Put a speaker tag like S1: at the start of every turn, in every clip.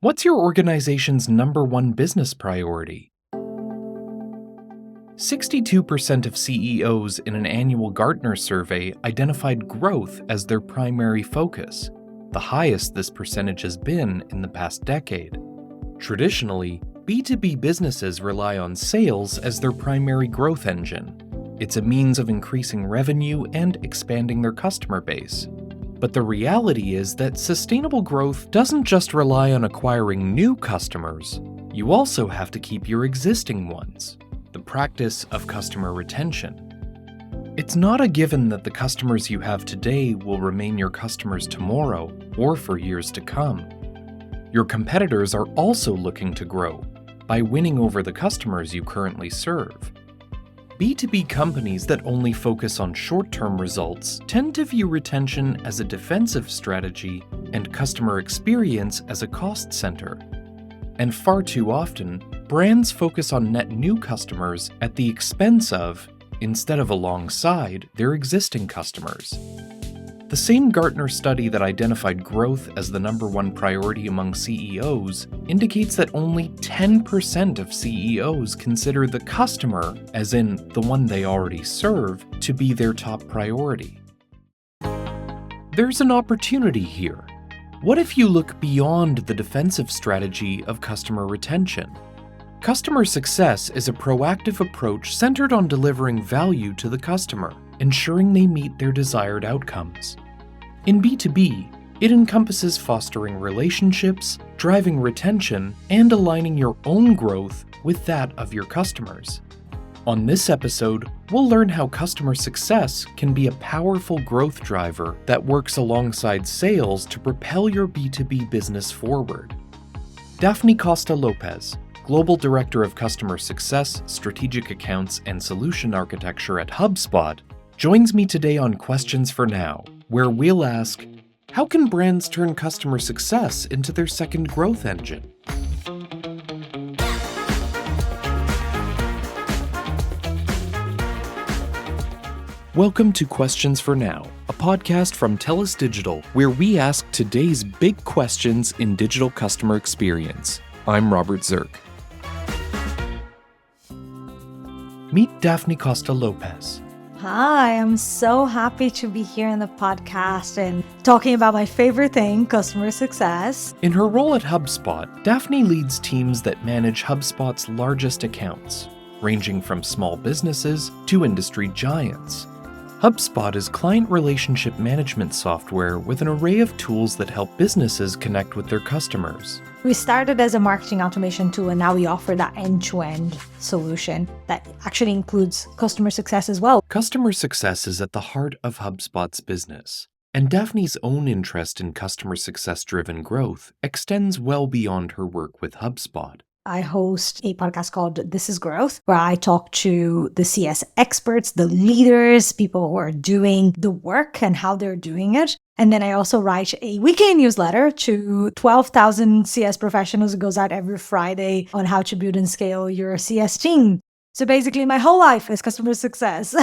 S1: What's your organization's number one business priority? 62% of CEOs in an annual Gartner survey identified growth as their primary focus, the highest this percentage has been in the past decade. Traditionally, B2B businesses rely on sales as their primary growth engine. It's a means of increasing revenue and expanding their customer base. But the reality is that sustainable growth doesn't just rely on acquiring new customers. You also have to keep your existing ones. The practice of customer retention. It's not a given that the customers you have today will remain your customers tomorrow or for years to come. Your competitors are also looking to grow by winning over the customers you currently serve. B2B companies that only focus on short-term results tend to view retention as a defensive strategy and customer experience as a cost center. And far too often, brands focus on net new customers at the expense of, instead of alongside, their existing customers. The same Gartner study that identified growth as the number one priority among CEOs indicates that only 10% of CEOs consider the customer, as in the one they already serve, to be their top priority. There's an opportunity here. What if you look beyond the defensive strategy of customer retention? Customer success is a proactive approach centered on delivering value to the customer, ensuring they meet their desired outcomes. In B2B, it encompasses fostering relationships, driving retention, and aligning your own growth with that of your customers. On this episode, we'll learn how customer success can be a powerful growth driver that works alongside sales to propel your B2B business forward. Daphne Costa Lopes, Global Director of Customer Success, Strategic Accounts, and Solution Architecture at HubSpot, joins me today on Questions for Now, where we'll ask, how can brands turn customer success into their second growth engine? Welcome to Questions for Now, a podcast from TELUS Digital, where we ask today's big questions in digital customer experience. I'm Robert Zirk. Meet Daphne Costa Lopes.
S2: Hi, I'm so happy to be here in the podcast and talking about my favorite thing, customer success.
S1: In her role at HubSpot, Daphne leads teams that manage HubSpot's largest accounts, ranging from small businesses to industry giants. HubSpot is client relationship management software with an array of tools that help businesses connect with their customers.
S2: We started as a marketing automation tool, and now we offer that end-to-end solution that actually includes customer success as well.
S1: Customer success is at the heart of HubSpot's business, and Daphne's own interest in customer success-driven growth extends well beyond her work with HubSpot.
S2: I host a podcast called This is Growth, where I talk to the CS experts, the leaders, people who are doing the work and how they're doing it. And then I also write a weekly newsletter to 12,000 CS professionals. It goes out every Friday on how to build and scale your CS team. So basically, my whole life is customer success.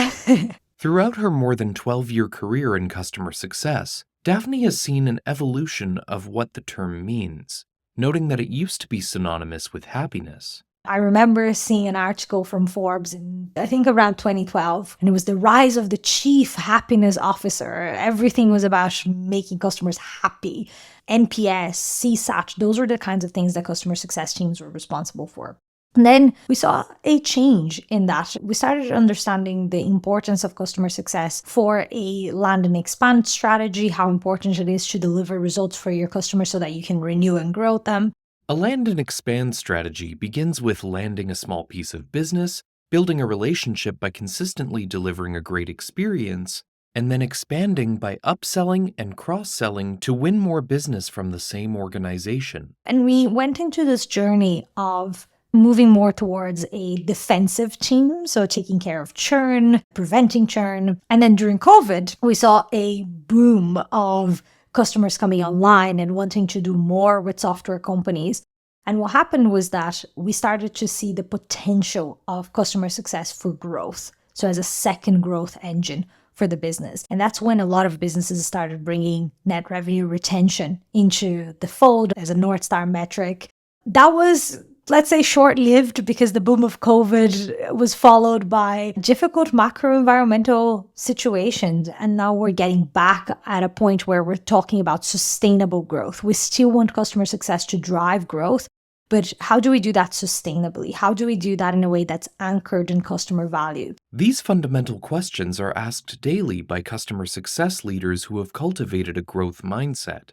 S1: Throughout her more than 12-year career in customer success, Daphne has seen an evolution of what the term means, noting that it used to be synonymous with happiness.
S2: I remember seeing an article from Forbes in, I think, around 2012, and it was the rise of the chief happiness officer. Everything was about making customers happy. NPS, CSAT, those were the kinds of things that customer success teams were responsible for. And then we saw a change in that. We started understanding the importance of customer success for a land and expand strategy, how important it is to deliver results for your customers so that you can renew and grow them.
S1: A land and expand strategy begins with landing a small piece of business, building a relationship by consistently delivering a great experience, and then expanding by upselling and cross-selling to win more business from the same organization.
S2: And we went into this journey of moving more towards a defensive team, so taking care of churn, preventing churn. And then during COVID, we saw a boom of customers coming online and wanting to do more with software companies. And what happened was that we started to see the potential of customer success for growth. So as a second growth engine for the business. And that's when a lot of businesses started bringing net revenue retention into the fold as a North Star metric. That was, let's say, short-lived because the boom of COVID was followed by difficult macro environmental situations. And now we're getting back at a point where we're talking about sustainable growth. We still want customer success to drive growth, but how do we do that sustainably? How do we do that in a way that's anchored in customer value?
S1: These fundamental questions are asked daily by customer success leaders who have cultivated a growth mindset.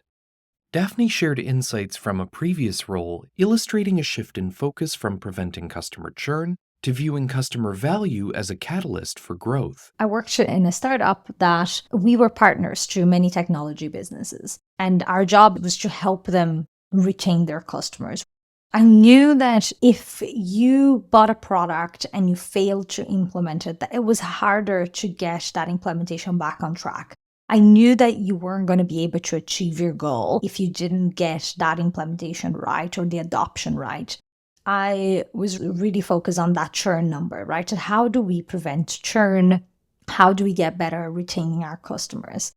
S1: Daphne shared insights from a previous role, illustrating a shift in focus from preventing customer churn to viewing customer value as a catalyst for growth.
S2: I worked in a startup that we were partners to many technology businesses, and our job was to help them retain their customers. I knew that if you bought a product and you failed to implement it, that it was harder to get that implementation back on track. I knew that you weren't going to be able to achieve your goal if you didn't get that implementation right or the adoption right. I was really focused on that churn number, right? And how do we prevent churn? How do we get better at retaining our customers?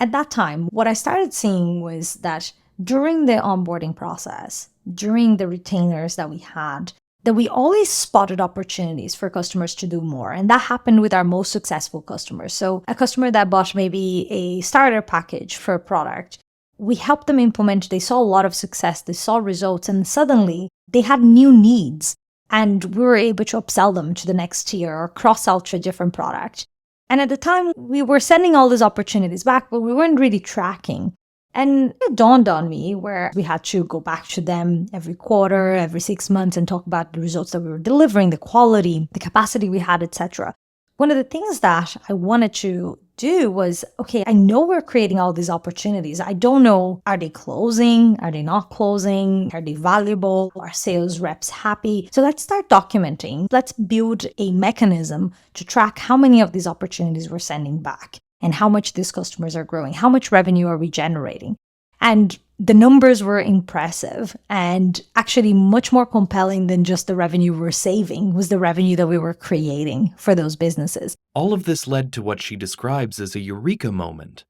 S2: At that time, what I started seeing was that during the onboarding process, during the retainers that we had, that we always spotted opportunities for customers to do more. And that happened with our most successful customers. So a customer that bought maybe a starter package for a product, we helped them implement, they saw a lot of success, they saw results, and suddenly they had new needs. And we were able to upsell them to the next tier or cross-sell to a different product. And at the time, we were sending all these opportunities back, but we weren't really tracking. And it dawned on me where we had to go back to them every quarter, every 6 months and talk about the results that we were delivering, the quality, the capacity we had, etc. One of the things that I wanted to do was, okay, I know we're creating all these opportunities. I don't know, are they closing? Are they not closing? Are they valuable? Are sales reps happy? So let's start documenting. Let's build a mechanism to track how many of these opportunities we're sending back and how much these customers are growing. How much revenue are we generating? And the numbers were impressive and actually much more compelling than just the revenue we're saving was the revenue that we were creating for those businesses.
S1: All of this led to what she describes as a eureka moment,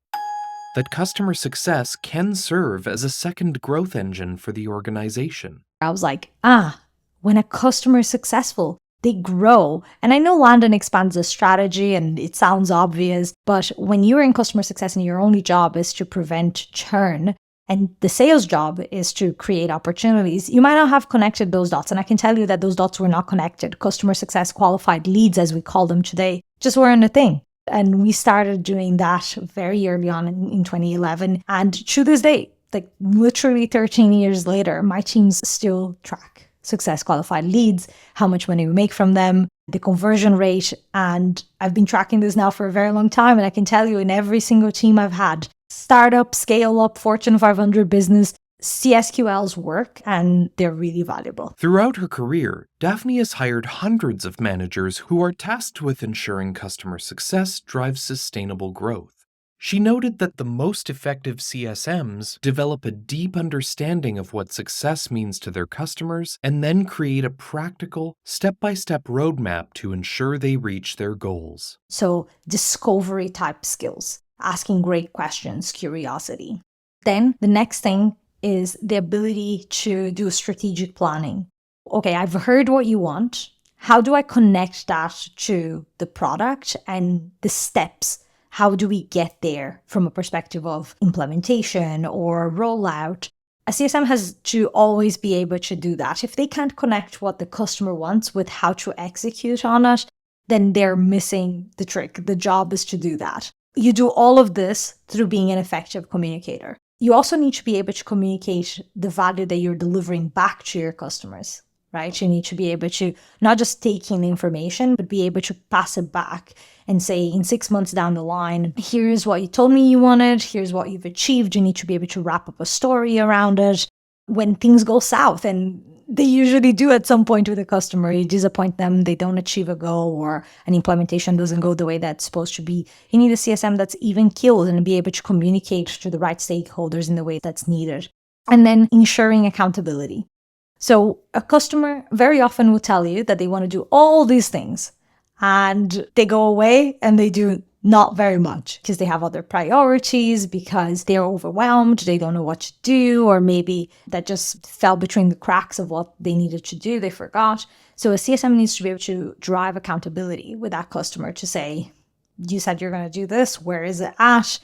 S1: that customer success can serve as a second growth engine for the organization.
S2: I was like, when a customer is successful, they grow. And I know land and expand is a strategy and it sounds obvious, but when you're in customer success and your only job is to prevent churn, and the sales job is to create opportunities, you might not have connected those dots. And I can tell you that those dots were not connected. Customer success qualified leads, as we call them today, just weren't a thing. And we started doing that very early on in 2011. And to this day, like literally 13 years later, my teams still track success qualified leads, how much money we make from them, the conversion rate. And I've been tracking this now for a very long time. And I can tell you in every single team I've had, startup, scale up, Fortune 500 business, CSQLs work and they're really valuable.
S1: Throughout her career, Daphne has hired hundreds of managers who are tasked with ensuring customer success drives sustainable growth. She noted that the most effective CSMs develop a deep understanding of what success means to their customers and then create a practical, step-by-step roadmap to ensure they reach their goals.
S2: So discovery type skills, asking great questions, curiosity. Then the next thing is the ability to do strategic planning. Okay, I've heard what you want. How do I connect that to the product and the steps? How do we get there from a perspective of implementation or rollout? A CSM has to always be able to do that. If they can't connect what the customer wants with how to execute on it, then they're missing the trick. The job is to do that. You do all of this through being an effective communicator. You also need to be able to communicate the value that you're delivering back to your customers, right? You need to be able to not just take in information, but be able to pass it back and say in 6 months down the line, here's what you told me you wanted, here's what you've achieved. You need to be able to wrap up a story around it. When things go south, and they usually do at some point with a customer, you disappoint them, they don't achieve a goal, or an implementation doesn't go the way that's supposed to be. You need a CSM that's even keeled and be able to communicate to the right stakeholders in the way that's needed. And then ensuring accountability. So a customer very often will tell you that they want to do all these things and they go away and they do Not very much, because they have other priorities, because they're overwhelmed, they don't know what to do, or maybe that just fell between the cracks of what they needed to do, they forgot. So a CSM needs to be able to drive accountability with that customer to say, you said you're going to do this, where is it at?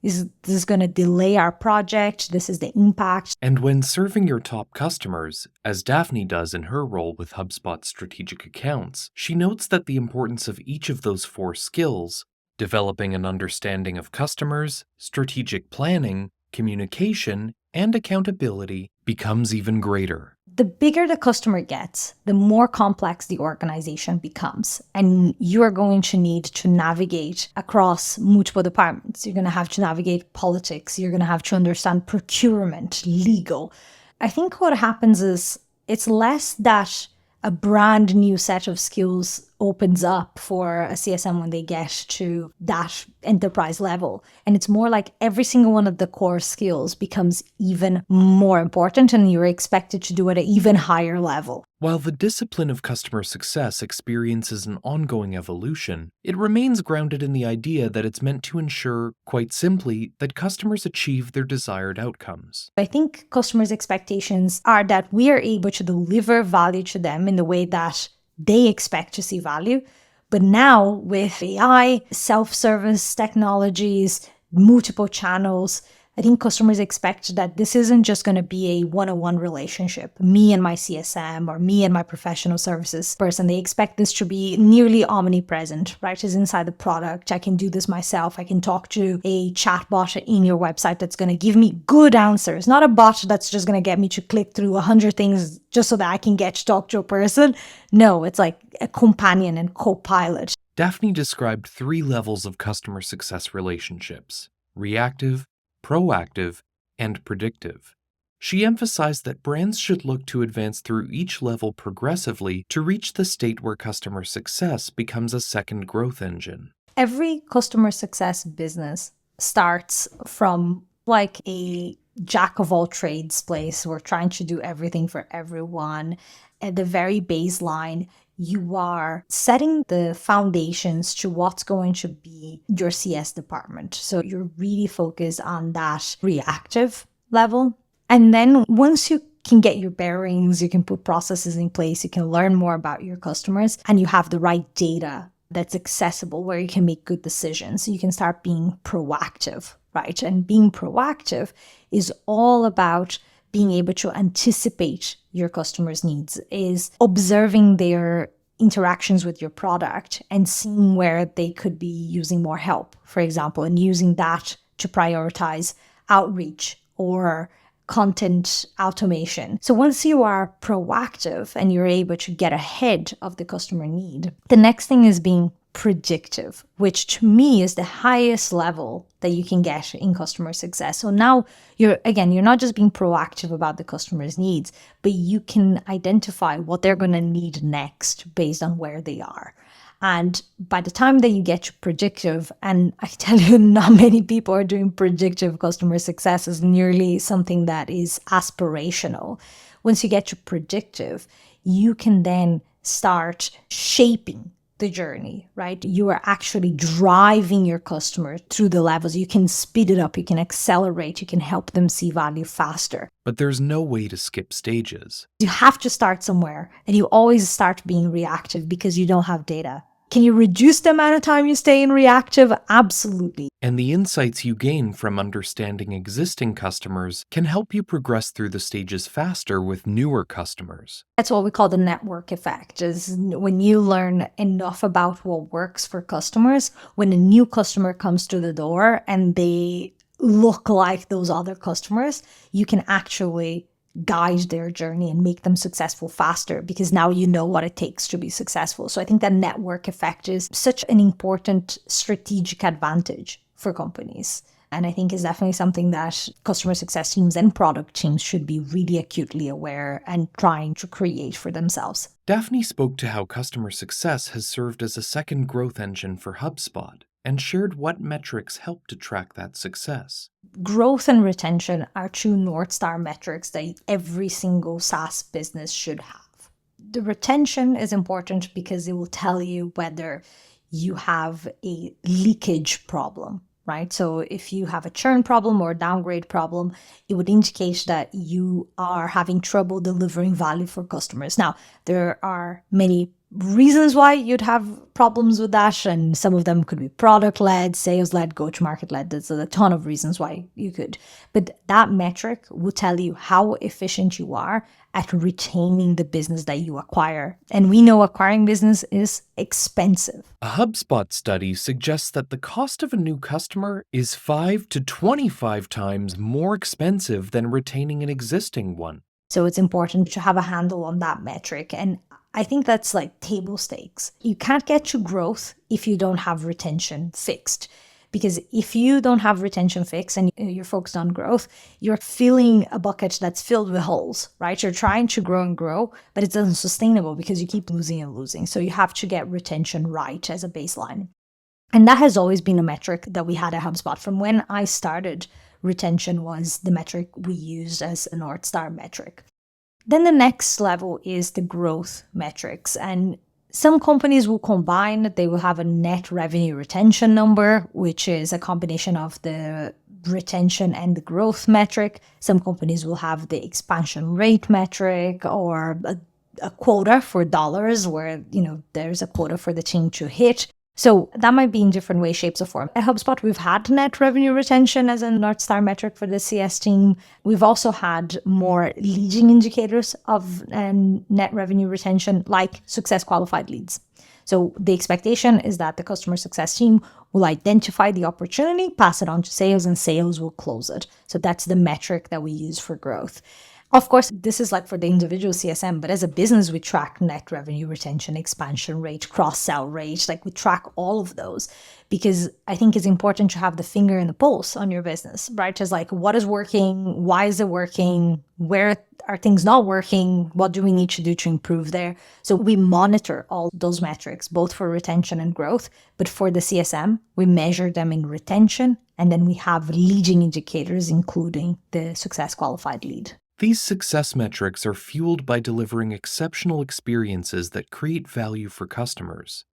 S2: Is this going to delay our project? This is the impact.
S1: And when serving your top customers, as Daphne does in her role with HubSpot strategic accounts, she notes that the importance of each of those 4 skills, developing an understanding of customers, strategic planning, communication, and accountability, becomes even greater.
S2: The bigger the customer gets, the more complex the organization becomes. And you're going to need to navigate across multiple departments. You're going to have to navigate politics. You're going to have to understand procurement, legal. I think what happens is it's less that a brand new set of skills opens up for a CSM when they get to that enterprise level. And it's more like every single one of the core skills becomes even more important, and you're expected to do it at an even higher level.
S1: While the discipline of customer success experiences an ongoing evolution, it remains grounded in the idea that it's meant to ensure, quite simply, that customers achieve their desired outcomes.
S2: I think customers' expectations are that we are able to deliver value to them in the way that they expect to see value. But now with AI, self-service technologies, multiple channels, I think customers expect that this isn't just going to be a one-on-one relationship, me and my CSM or me and my professional services person. They expect this to be nearly omnipresent, right? It's inside the product. I can do this myself. I can talk to a chatbot in your website that's going to give me good answers, not a bot that's just going to get me to click through 100 things just so that I can get to talk to a person. No, it's like a companion and co-pilot.
S1: Daphne described 3 levels of customer success relationships: reactive, proactive, and predictive. She emphasized that brands should look to advance through each level progressively to reach the state where customer success becomes a second growth engine.
S2: Every customer success business starts from like a jack of all trades place. We're trying to do everything for everyone. At the very baseline, you are setting the foundations to what's going to be your CS department. So you're really focused on that reactive level. And then once you can get your bearings, you can put processes in place, you can learn more about your customers, and you have the right data that's accessible where you can make good decisions. You can start being proactive, right? And being proactive is all about being able to anticipate your customers' needs, is observing their interactions with your product and seeing where they could be using more help, for example, and using that to prioritize outreach or content automation. So once you are proactive and you're able to get ahead of the customer need, the next thing is being predictive, which to me is the highest level that you can get in customer success. So now you're not just being proactive about the customer's needs, but you can identify what they're going to need next based on where they are. And by the time that you get to predictive, and I tell you, not many people are doing predictive customer success, is nearly something that is aspirational. Once you get to predictive, you can then start shaping the journey, right? You are actually driving your customer through the levels. You can speed it up, you can accelerate, you can help them see value faster.
S1: But there's no way to skip stages.
S2: You have to start somewhere, and you always start being reactive because you don't have data. Can you reduce the amount of time you stay in reactive? Absolutely.
S1: And the insights you gain from understanding existing customers can help you progress through the stages faster with newer customers.
S2: That's what we call the network effect, is when you learn enough about what works for customers, when a new customer comes to the door and they look like those other customers, you can actually guide their journey and make them successful faster because now you know what it takes to be successful. So I think that network effect is such an important strategic advantage for companies. And I think is definitely something that customer success teams and product teams should be really acutely aware and trying to create for themselves.
S1: Daphne spoke to how customer success has served as a second growth engine for HubSpot and shared what metrics help to track that success.
S2: Growth and retention are two North Star metrics that every single SaaS business should have. The retention is important because it will tell you whether you have a leakage problem, right? So if you have a churn problem or a downgrade problem, it would indicate that you are having trouble delivering value for customers. Now, there are many reasons why you'd have problems with that, and some of them could be product-led, sales-led, go-to-market-led. There's a ton of reasons why you could. But that metric will tell you how efficient you are at retaining the business that you acquire. And we know acquiring business is expensive.
S1: A HubSpot study suggests that the cost of a new customer is 5 to 25 times more expensive than retaining an existing one.
S2: So it's important to have a handle on that metric. And I think that's like table stakes. You can't get to growth if you don't have retention fixed. Because if you don't have retention fixed and you're focused on growth, you're filling a bucket that's filled with holes, right? You're trying to grow and grow, but it's unsustainable because you keep losing and losing. So you have to get retention right as a baseline. And that has always been a metric that we had at HubSpot. From when I started, retention was the metric we used as a North Star metric. Then the next level is the growth metrics. And some companies will combine, they will have a net revenue retention number, which is a combination of the retention and the growth metric. Some companies will have the expansion rate metric or a quota for dollars where, there's a quota for the team to hit. So that might be in different ways, shapes, or form. At HubSpot, we've had net revenue retention as a North Star metric for the CS team. We've also had more leading indicators of net revenue retention, like success qualified leads. So the expectation is that the customer success team will identify the opportunity, pass it on to sales, and sales will close it. So that's the metric that we use for growth. Of course, this is like for the individual CSM, but as a business, we track net revenue retention, expansion rate, cross-sell rate. Like we track all of those because I think it's important to have the finger in the pulse on your business, right? Just like what is working? Why is it working? Where are things not working? What do we need to do to improve there? So we monitor all those metrics, both for retention and growth. But for the CSM, we measure them in retention, and then we have leading indicators, including the success qualified lead.
S1: These success metrics are fueled by delivering exceptional experiences that create value for customers.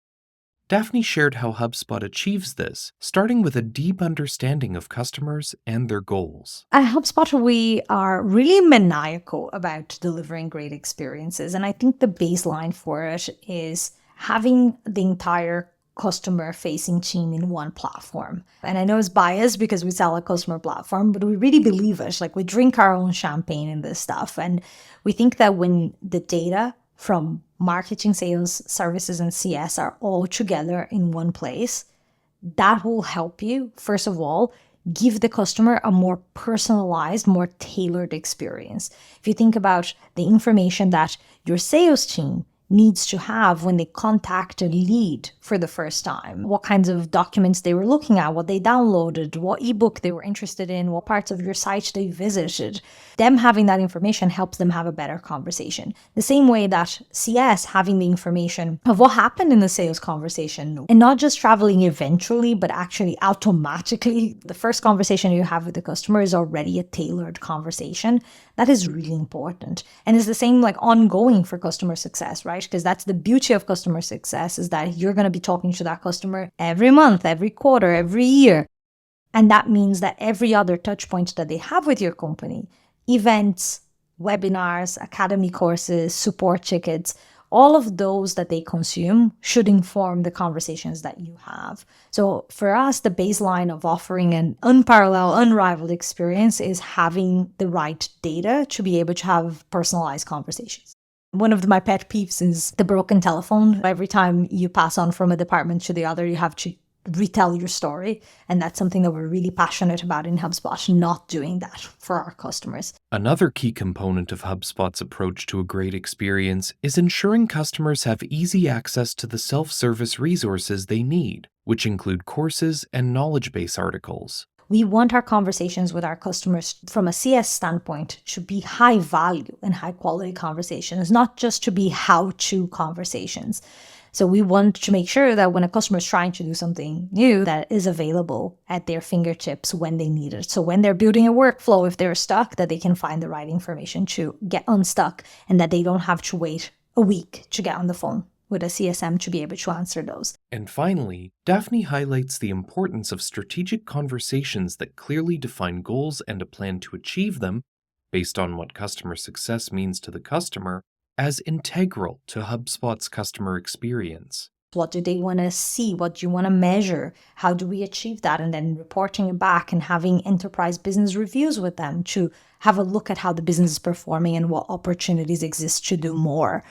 S1: Daphne shared how HubSpot achieves this, starting with a deep understanding of customers and their goals.
S2: At HubSpot, we are really maniacal about delivering great experiences. And I think the baseline for it is having the entire customer-facing team in one platform. And I know it's biased because we sell a customer platform, but we really believe it. Like we drink our own champagne in this stuff. And we think that when the data from marketing, sales, services, and CS are all together in one place, that will help you, first of all, give the customer a more personalized, more tailored experience. If you think about the information that your sales team needs to have when they contact a lead for the first time, what kinds of documents they were looking at, what they downloaded, what ebook they were interested in, what parts of your site they visited. Them having that information helps them have a better conversation. The same way that CS having the information of what happened in the sales conversation and not just traveling eventually, but actually automatically. The first conversation you have with the customer is already a tailored conversation. That is really important. And it's the same like ongoing for customer success, right? Because that's the beauty of customer success is that you're going to be talking to that customer every month, every quarter, every year. And that means that every other touch point that they have with your company, events, webinars, academy courses, support tickets, all of those that they consume should inform the conversations that you have. So for us, the baseline of offering an unparalleled, unrivaled experience is having the right data to be able to have personalized conversations. One of my pet peeves is the broken telephone. Every time you pass on from a department to the other, you have to retell your story. And that's something that we're really passionate about in HubSpot, not doing that for our customers.
S1: Another key component of HubSpot's approach to a great experience is ensuring customers have easy access to the self-service resources they need, which include courses and knowledge base articles.
S2: We want our conversations with our customers from a CS standpoint to be high value and high quality conversations, not just to be how-to conversations. So we want to make sure that when a customer is trying to do something new, that is available at their fingertips when they need it. So when they're building a workflow, if they're stuck, that they can find the right information to get unstuck and that they don't have to wait a week to get on the phone with a CSM to be able to answer those.
S1: And finally, Daphne highlights the importance of strategic conversations that clearly define goals and a plan to achieve them, based on what customer success means to the customer, as integral to HubSpot's customer experience.
S2: What do they want to see? What do you want to measure? How do we achieve that? And then reporting it back and having enterprise business reviews with them to have a look at how the business is performing and what opportunities exist to do more.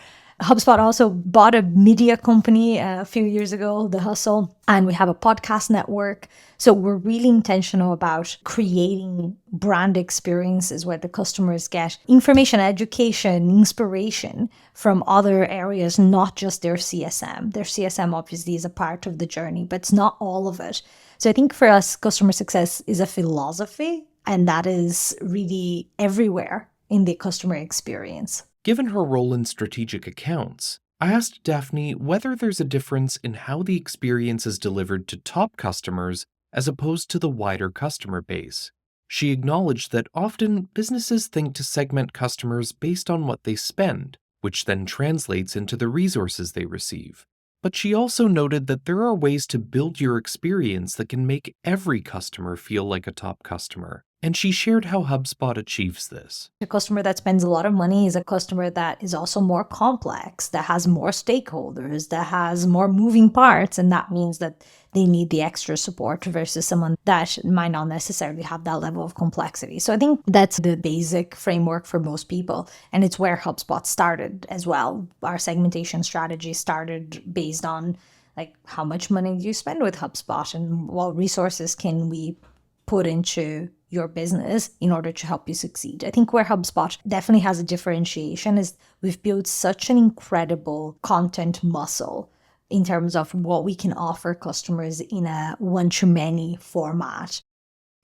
S2: HubSpot also bought a media company a few years ago, The Hustle, and we have a podcast network. So we're really intentional about creating brand experiences where the customers get information, education, inspiration from other areas, not just their CSM. Their CSM obviously is a part of the journey, but it's not all of it. So I think for us, customer success is a philosophy, and that is really everywhere in the customer experience.
S1: Given her role in strategic accounts, I asked Daphne whether there's a difference in how the experience is delivered to top customers as opposed to the wider customer base. She acknowledged that often businesses think to segment customers based on what they spend, which then translates into the resources they receive. But she also noted that there are ways to build your experience that can make every customer feel like a top customer. And she shared how HubSpot achieves this.
S2: A customer that spends a lot of money is a customer that is also more complex, that has more stakeholders, that has more moving parts, and that means that they need the extra support versus someone that might not necessarily have that level of complexity. So I think that's the basic framework for most people, and it's where HubSpot started as well. Our segmentation strategy started based on like how much money do you spend with HubSpot and what resources can we put into your business in order to help you succeed. I think where HubSpot definitely has a differentiation is we've built such an incredible content muscle in terms of what we can offer customers in a one-to-many format.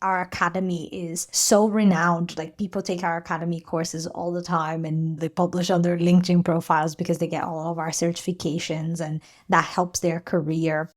S2: Our academy is so renowned. Like, people take our academy courses all the time and they publish on their LinkedIn profiles because they get all of our certifications and that helps their career.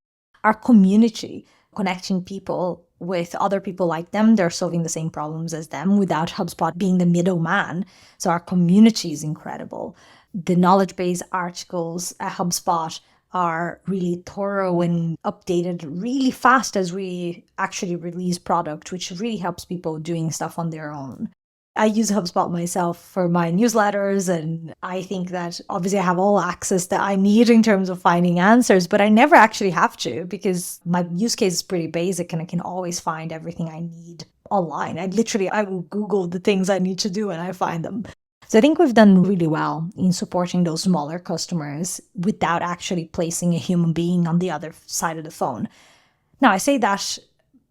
S2: Our community, connecting people with other people like them, they're solving the same problems as them without HubSpot being the middleman. So our community is incredible. The knowledge base articles at HubSpot are really thorough and updated really fast as we actually release product, which really helps people doing stuff on their own. I use HubSpot myself for my newsletters, and I think that obviously I have all access that I need in terms of finding answers, but I never actually have to because my use case is pretty basic and I can always find everything I need online. I will Google the things I need to do and I find them. So I think we've done really well in supporting those smaller customers without actually placing a human being on the other side of the phone. Now, I say that,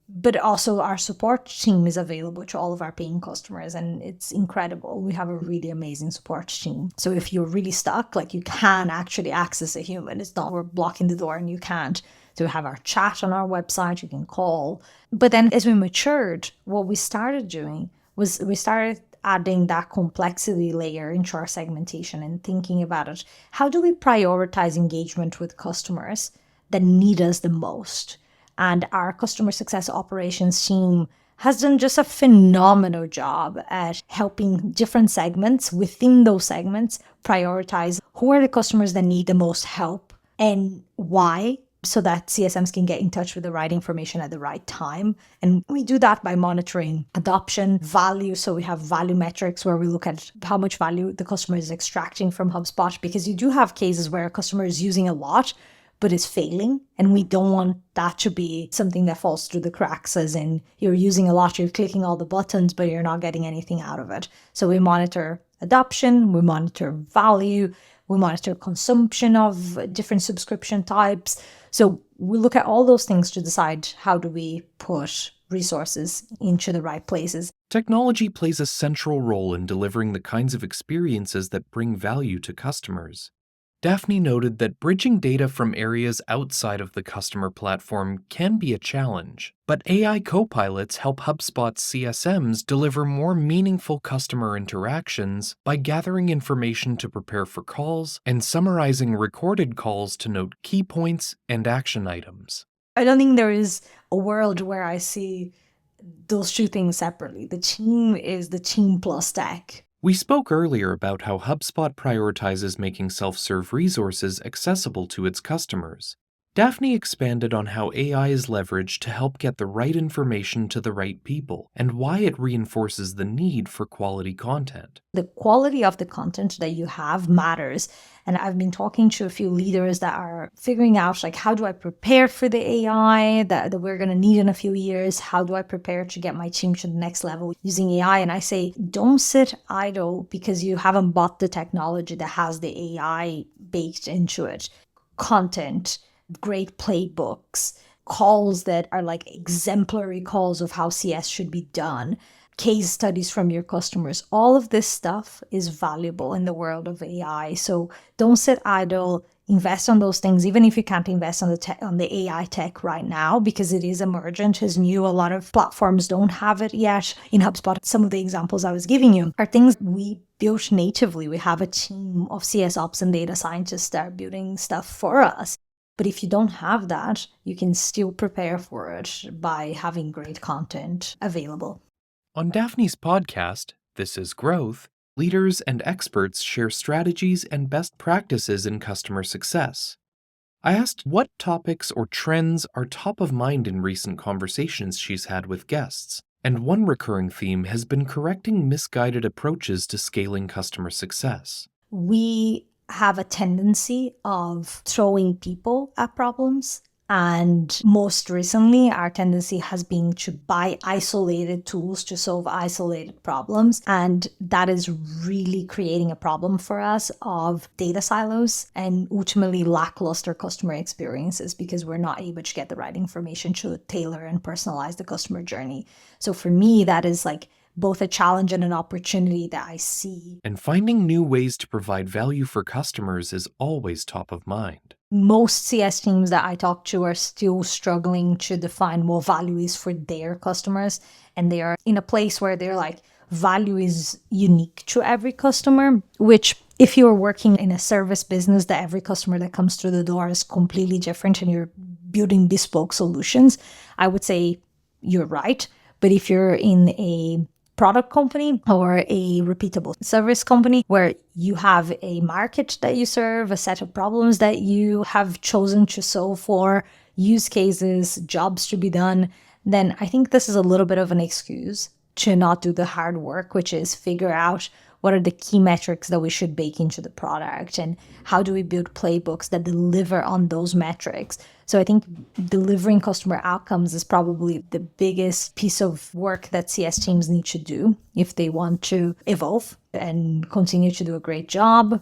S2: but also our support team is available to all of our paying customers, and it's incredible. We have a really amazing support team. So if you're really stuck, like, you can actually access a human. It's not we're blocking the door and you can't. So we have our chat on our website, you can call. But then as we matured, what we started doing was we started adding that complexity layer into our segmentation and thinking about it. How do we prioritize engagement with customers that need us the most? And our customer success operations team has done just a phenomenal job at helping different segments within those segments prioritize who are the customers that need the most help and why, so that CSMs can get in touch with the right information at the right time. And we do that by monitoring adoption, value. So we have value metrics where we look at how much value the customer is extracting from HubSpot, because you do have cases where a customer is using a lot, but is failing. And we don't want that to be something that falls through the cracks, as in you're using a lot, you're clicking all the buttons, but you're not getting anything out of it. So we monitor adoption, we monitor value, we monitor consumption of different subscription types. So we look at all those things to decide how do we put resources into the right places.
S1: Technology plays a central role in delivering the kinds of experiences that bring value to customers. Daphne noted that bridging data from areas outside of the customer platform can be a challenge, but AI copilots help HubSpot's CSMs deliver more meaningful customer interactions by gathering information to prepare for calls and summarizing recorded calls to note key points and action items.
S2: I don't think there is a world where I see those two things separately. The team is the team plus tech.
S1: We spoke earlier about how HubSpot prioritizes making self-serve resources accessible to its customers. Daphne expanded on how AI is leveraged to help get the right information to the right people and why it reinforces the need for quality content.
S2: The quality of the content that you have matters. And I've been talking to a few leaders that are figuring out, like, how do I prepare for the AI that we're going to need in a few years? How do I prepare to get my team to the next level using AI? And I say, don't sit idle because you haven't bought the technology that has the AI baked into it. Content, great playbooks, calls that are like exemplary calls of how CS should be done, case studies from your customers. All of this stuff is valuable in the world of AI. So don't sit idle. Invest on those things, even if you can't invest on the AI tech right now, because it is emergent, it's new. A lot of platforms don't have it yet. In HubSpot, some of the examples I was giving you are things we built natively. We have a team of CS ops and data scientists that are building stuff for us. But if you don't have that, you can still prepare for it by having great content available.
S1: On Daphne's podcast, This is Growth, leaders and experts share strategies and best practices in customer success. I asked what topics or trends are top of mind in recent conversations she's had with guests, and one recurring theme has been correcting misguided approaches to scaling customer success.
S2: We have a tendency of throwing people at problems. And most recently, our tendency has been to buy isolated tools to solve isolated problems. And that is really creating a problem for us of data silos and ultimately lackluster customer experiences because we're not able to get the right information to tailor and personalize the customer journey. So for me, that is like both a challenge and an opportunity that I see.
S1: And finding new ways to provide value for customers is always top of mind.
S2: Most CS teams that I talk to are still struggling to define what value is for their customers. And they are in a place where they're like, value is unique to every customer, which if you're working in a service business that every customer that comes through the door is completely different and you're building bespoke solutions, I would say you're right. But if you're in a product company or a repeatable service company where you have a market that you serve, a set of problems that you have chosen to solve for, use cases, jobs to be done, then I think this is a little bit of an excuse to not do the hard work, which is figure out what are the key metrics that we should bake into the product and how do we build playbooks that deliver on those metrics. So I think delivering customer outcomes is probably the biggest piece of work that CS teams need to do if they want to evolve and continue to do a great job.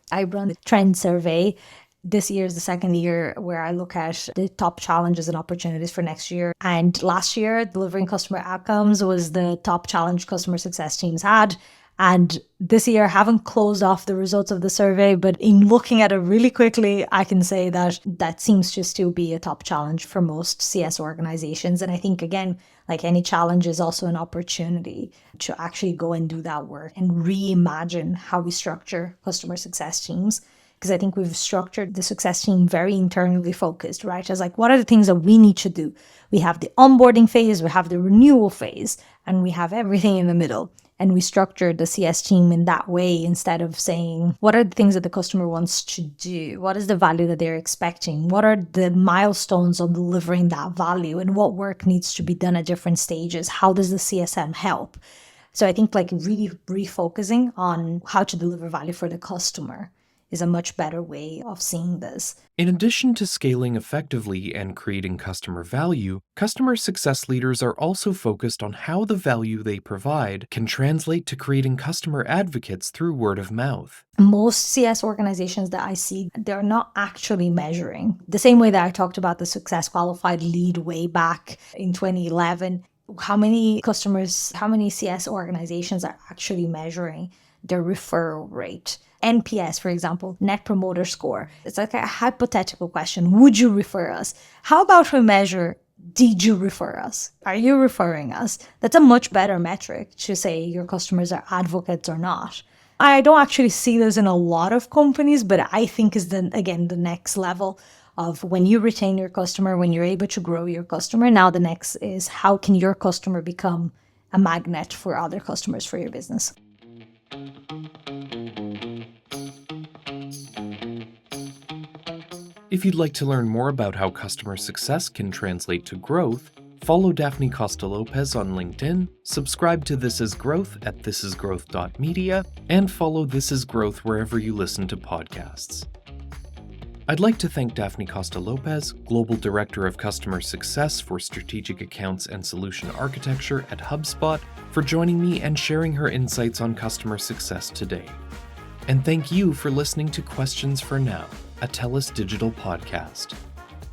S2: I run a trend survey. This year is the second year where I look at the top challenges and opportunities for next year. And last year, delivering customer outcomes was the top challenge customer success teams had. And this year, I haven't closed off the results of the survey, but in looking at it really quickly, I can say that that seems to still be a top challenge for most CS organizations. And I think, again, like any challenge is also an opportunity to actually go and do that work and reimagine how we structure customer success teams. Because I think we've structured the success team very internally focused, right? As like, what are the things that we need to do? We have the onboarding phase, we have the renewal phase, and we have everything in the middle. And we structured the CS team in that way instead of saying, what are the things that the customer wants to do? What is the value that they're expecting? What are the milestones on delivering that value? And what work needs to be done at different stages? How does the CSM help? So I think like really refocusing on how to deliver value for the customer is a much better way of seeing this.
S1: In addition to scaling effectively and creating customer value, customer success leaders are also focused on how the value they provide can translate to creating customer advocates through word of mouth.
S2: Most CS organizations that I see, they're not actually measuring. The same way that I talked about the success qualified lead way back in 2011, how many customers, how many CS organizations are actually measuring their referral rate? NPS, for example, Net Promoter Score. It's like a hypothetical question. Would you refer us? How about we measure, did you refer us? Are you referring us? That's a much better metric to say your customers are advocates or not. I don't actually see this in a lot of companies, but I think is the next level of when you retain your customer, when you're able to grow your customer. Now the next is how can your customer become a magnet for other customers for your business?
S1: If you'd like to learn more about how customer success can translate to growth, follow Daphne Costa Lopes on LinkedIn, subscribe to This Is Growth at thisisgrowth.media, and follow This Is Growth wherever you listen to podcasts. I'd like to thank Daphne Costa Lopes, Global Director of Customer Success for Strategic Accounts and Solution Architecture at HubSpot, for joining me and sharing her insights on customer success today. And thank you for listening to Questions for Now, a TELUS Digital podcast.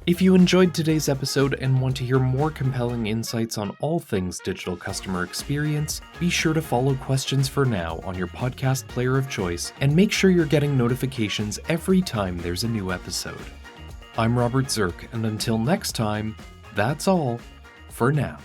S1: If you enjoyed today's episode and want to hear more compelling insights on all things digital customer experience, be sure to follow Questions for Now on your podcast player of choice and make sure you're getting notifications every time there's a new episode. I'm Robert Zirk, and until next time, that's all for now.